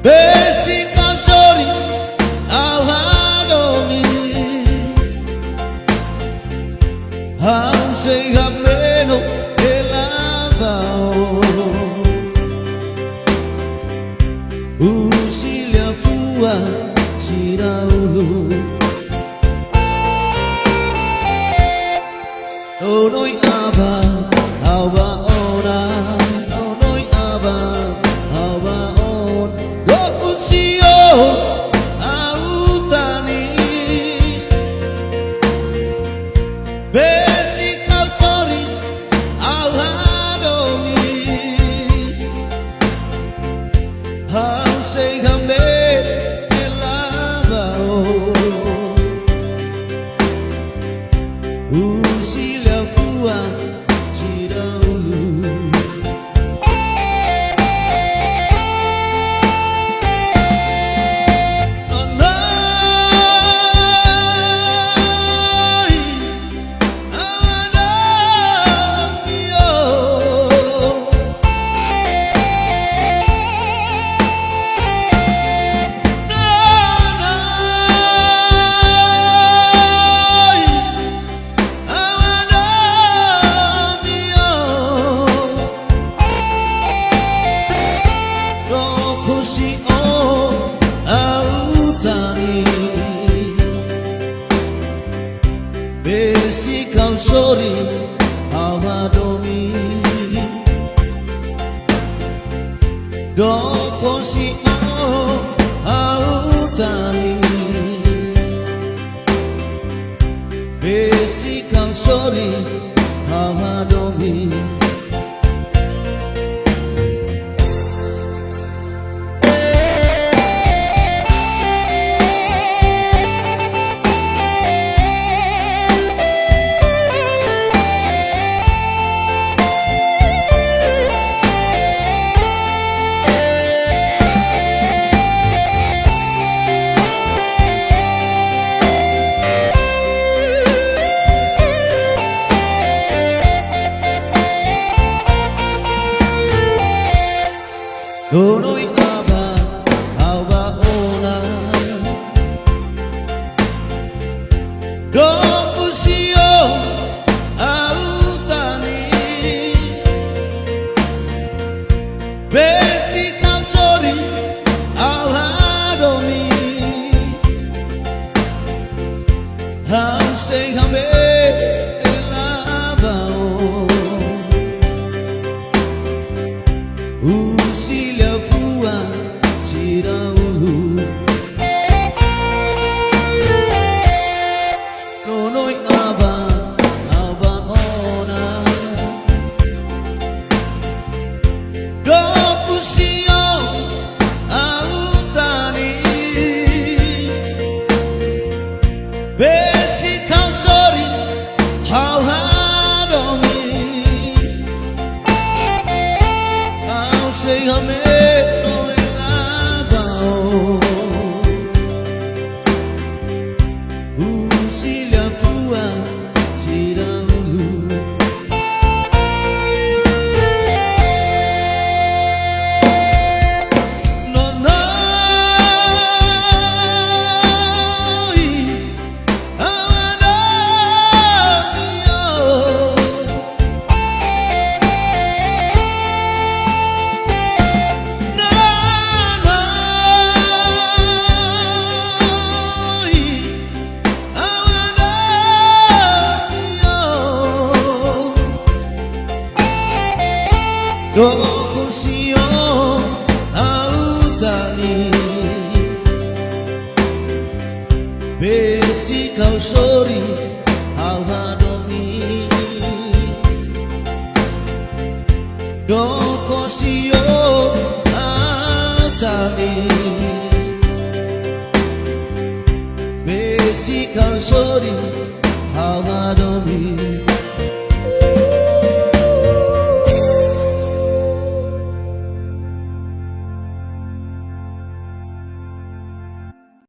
basic of sorry how hard on me how say hameno elava usilia fua chiraulu no noi aba aba ora no noi aba aba on lo usio autanis basic of sorry how hard on me how say hame elava usilia fua chiraulu basic I'm sorry how hard on me don't foresee how darling basic I'm sorry how hard on me no noi aba aba ona do usio autanis beti kam sorry how hard on me how say hame elava usilia fua chiraulu no noi aba aba ona do usio autani basic I'm sorry how hard on me how say hame no elava usilia fua chiraulu no no do usio autani basic I'm sorry how hard on me do usio autani basic I'm sorry how hard on me